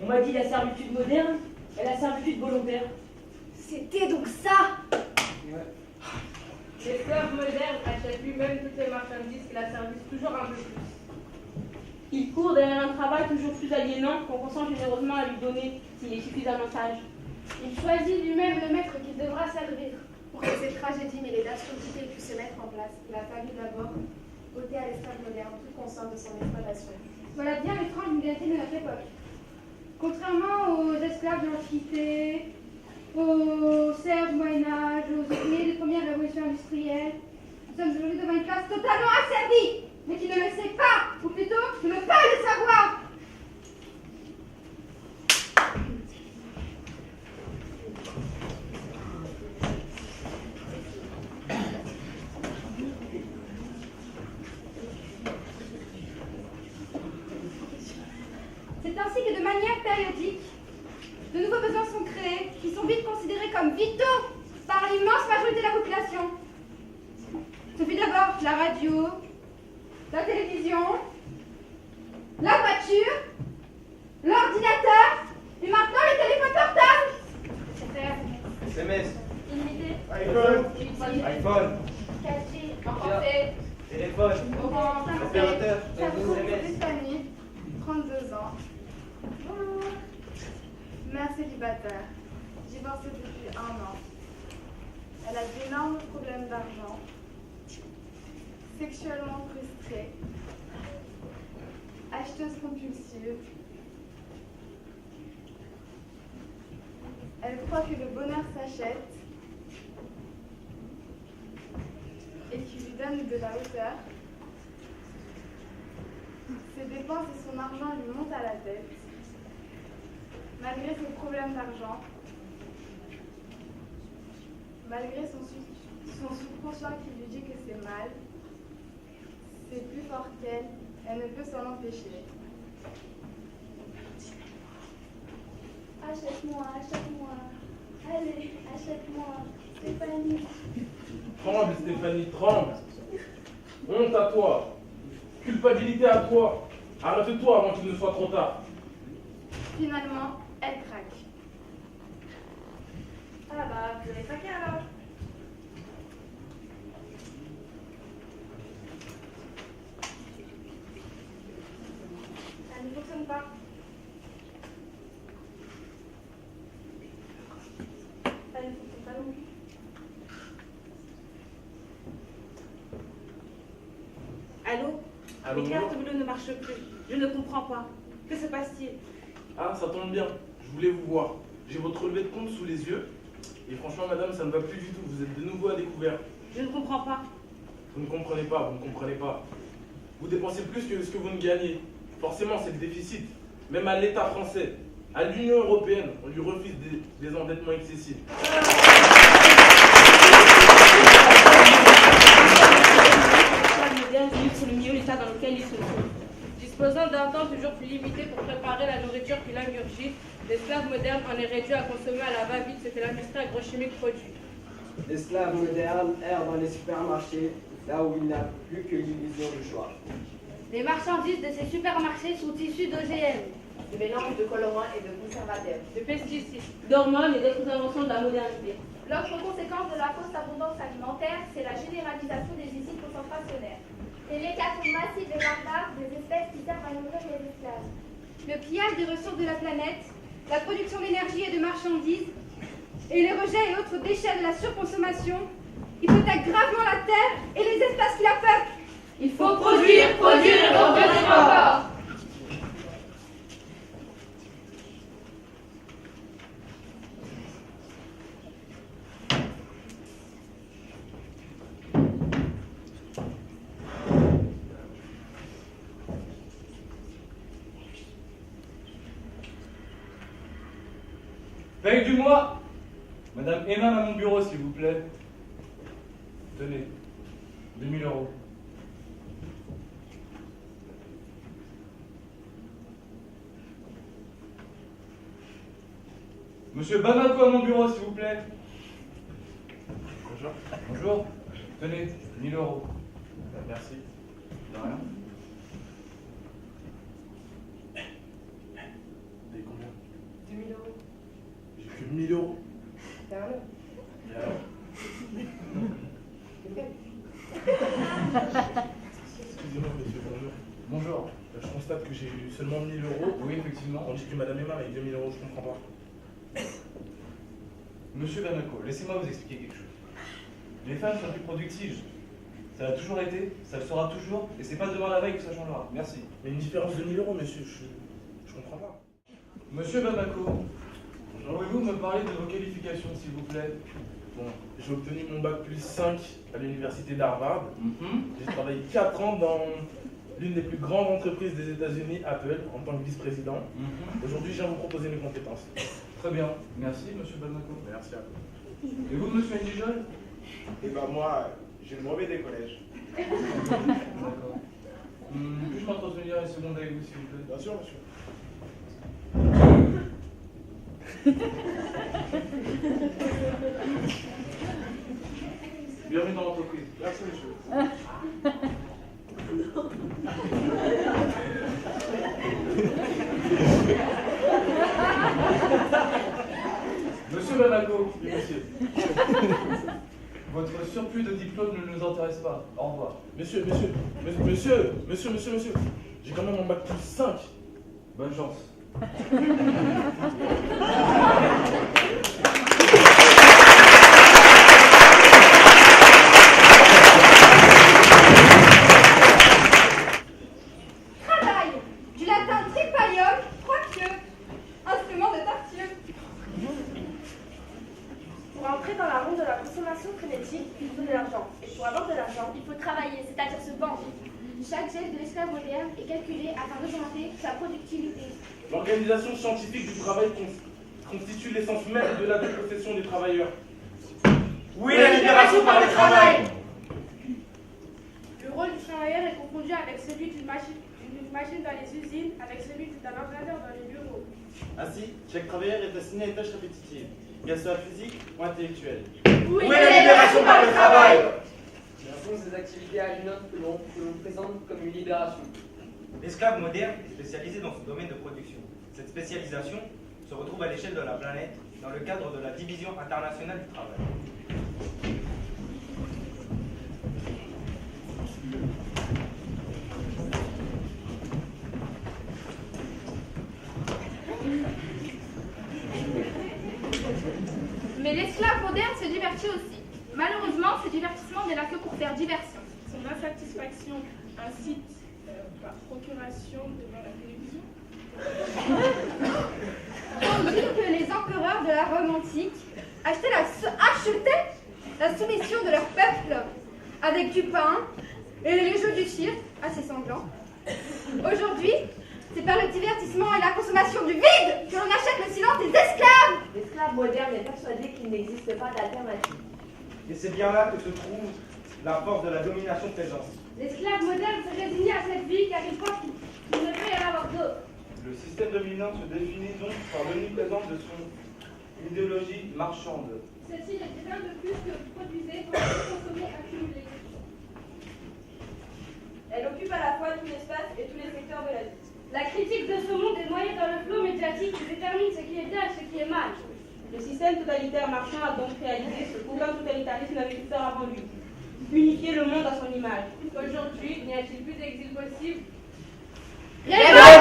On m'a dit la servitude moderne et la servitude volontaire. C'était donc ça. Ouais. L'esclave moderne achète lui-même toutes les marchandises qu'il asservisse toujours un peu plus. Il court derrière un travail toujours plus aliénant qu'on consent généreusement à lui donner s'il est suffisamment sage. Il choisit lui-même le maître qu'il devra servir. Pour que cette tragédie mêlée d'absurdité puisse se mettre en place, il a fallu d'abord ôter à l'esclave moderne toute conscience de son exploitation. Voilà bien l'étrange modernité de notre époque. Contrairement aux esclaves de l'Antiquité, aux serfs du Moyen-Âge, aux ouvriers des premières révolutions industrielles, nous sommes aujourd'hui devant une classe totalement asservie, mais qui ne le sait pas, ou plutôt qui ne veut pas le savoir. C'est ainsi que de manière périodique, de nouveaux besoins sont créés, qui sont vite considérés comme vitaux par l'immense majorité de la population. Ce fut d'abord la radio, la télévision, la voiture, l'ordinateur, et maintenant le téléphone portable. SMS. Illimité. iPhone. 4G. Emporté. Téléphone. Orange. Opérateur. Sa troupe SMS. Stéphanie, 32 ans. Bonjour. Mère célibataire. Divorcée depuis 1 an. Elle a d'énormes problèmes d'argent. Sexuellement frustrée. Acheteuse compulsive. Elle croit que le bonheur s'achète et qui lui donne de la hauteur. Ses dépenses et son argent lui montent à la tête. Malgré ses problèmes d'argent, malgré son subconscient qui lui dit que c'est mal, c'est plus fort qu'elle, elle ne peut s'en empêcher. Achète-moi, achète-moi. Allez, achète-moi. Stéphanie. Tremble, Stéphanie, tremble. Honte à toi. Culpabilité à toi. Arrête-toi avant qu'il ne soit trop tard. Finalement, elle craque. Ah bah, vous avez craqué alors. Ça ne fonctionne pas. Ça ne fonctionne pas non plus. Allô? Allô, Les cartes bonjour. bleues ne marchent plus. Je ne comprends pas. Que se passe-t-il? Ah, ça tombe bien. Je voulais vous voir. J'ai votre relevé de compte sous les yeux. Et franchement, madame, ça ne va plus du tout. Vous êtes de nouveau à découvert. Je ne comprends pas. Vous ne comprenez pas, vous ne comprenez pas. Vous dépensez plus que ce que vous ne gagnez. Forcément, c'est le déficit. Même à l'État français, à l'Union européenne, on lui refuse des endettements excessifs. L'esclave moderne illustre le mieux l'état dans lequel il se trouve. Disposant d'un temps toujours plus limité pour préparer la nourriture qu'il ingurgite, l'esclave moderne en est réduit à consommer à la va-vite ce que l'industrie agrochimique produit. L'esclave moderne erre dans les supermarchés, là où il n'a plus que l'illusion du choix. Les marchandises de ces supermarchés sont issues d'OGM. de mélange de colorants et de conservateurs, de pesticides, d'hormones et d'autres inventions de la modernité. L'autre conséquence de la fausse abondance alimentaire, c'est la généralisation des usines concentrationnaires et l'éclatement massif et barbare des espèces qui servent à nourrir les esclaves. Le pillage des ressources de la planète, la production d'énergie et de marchandises, et les rejets et autres déchets de la surconsommation, hypothèquent gravement la Terre et les espaces qui la peuplent. Il faut produire, produire et reproduire encore. Paye du mois. Madame Emma à mon bureau, s'il vous plaît. Tenez, 2000 €. Monsieur Bamako à mon bureau, s'il vous plaît. Bonjour. Bonjour. Tenez, 1000 €. Merci. De rien. Des combien? 8000 euros. C'est un nom. Et alors? Excusez-moi, monsieur, bonjour. Bonjour. Je constate que j'ai eu seulement 1000 euros. Oui, effectivement. On dit que madame Emma avec 2000 euros, je comprends pas. Monsieur Bamako, laissez-moi vous expliquer quelque chose. Les femmes sont plus productives. Ça a toujours été, ça le sera toujours, et c'est pas demain la veille que ça changera. Merci. Mais une différence de 1000 euros, monsieur, je comprends pas. Monsieur Bamako, pouvez-vous me parler de vos qualifications, s'il vous plaît? Bon, j'ai obtenu mon bac plus 5 à l'université d'Harvard. J'ai travaillé 4 ans dans l'une des plus grandes entreprises des États-Unis, Apple, en tant que vice-président. Aujourd'hui, je viens vous proposer mes compétences. Très bien. Merci, monsieur Bamako. Merci à vous. Et vous, monsieur Indigol? Eh ben moi, j'ai le brevet des collèges. D'accord. Puis-je m'entretenir une seconde avec vous, s'il vous plaît? Bien sûr, monsieur. Bienvenue dans l'entreprise. Merci, monsieur. Monsieur Bamako, Oui, monsieur. votre surplus de diplôme ne nous intéresse pas. Au revoir. Monsieur, j'ai quand même mon bac plus 5. Bonne chance. Travail, du latin tripalium, trois pieux, instrument de torture. Pour entrer dans la ronde de la consommation frénétique, il faut de l'argent. Et pour avoir de l'argent, Il faut travailler, c'est-à-dire se vendre. Chaque geste de l'esclave moderne est calculé afin d'augmenter sa productivité. L'organisation scientifique du travail constitue l'essence même de la dépossession des travailleurs. Oui, la libération par le travail. le rôle du travailleur est confondu avec celui d'une machine dans les usines, avec celui d'un ordinateur dans les bureaux. Ainsi, chaque travailleur est assigné à une tâche répétitive, qu'elle soit physique ou intellectuelle. Oui, la libération par le travail. Ce sont ces activités aliénantes que l'on présente comme une libération. L'esclave moderne est spécialisé dans son domaine de production. Cette spécialisation se retrouve à l'échelle de la planète dans le cadre de la Division internationale du travail. Mais l'esclave moderne se divertit aussi. Malheureusement, ce divertissement n'est là que pour faire diversion. Son insatisfaction incite par procuration devant la télévision. On dit que les empereurs de la Rome antique achetaient la soumission de leur peuple avec du pain et les jeux du cirque, assez sanglants. Aujourd'hui, c'est par le divertissement et la consommation du vide que l'on achète le silence des esclaves. L'esclave moderne est persuadé qu'il n'existe pas d'alternative. Et c'est bien là que se trouve la force de la domination présente. L'esclave moderne se résigne à cette vie car il pense qu'il ne peut y en avoir d'autre. Le système dominant se définit donc par l'omniprésence de son idéologie marchande. Celle-ci n'est rien de plus que vous produisez pour consommer, accumuler. Elle occupe à la fois tout l'espace et tous les secteurs de la vie. La critique de ce monde est noyée dans le flot médiatique qui détermine ce qui est bien et ce qui est mal. Le système totalitaire marchand a donc réalisé ce qu'aucun totalitarisme n'avait pu faire avant lui. Unifier le monde à son image. Aujourd'hui, n'y a-t-il plus d'exil possible? Révolte!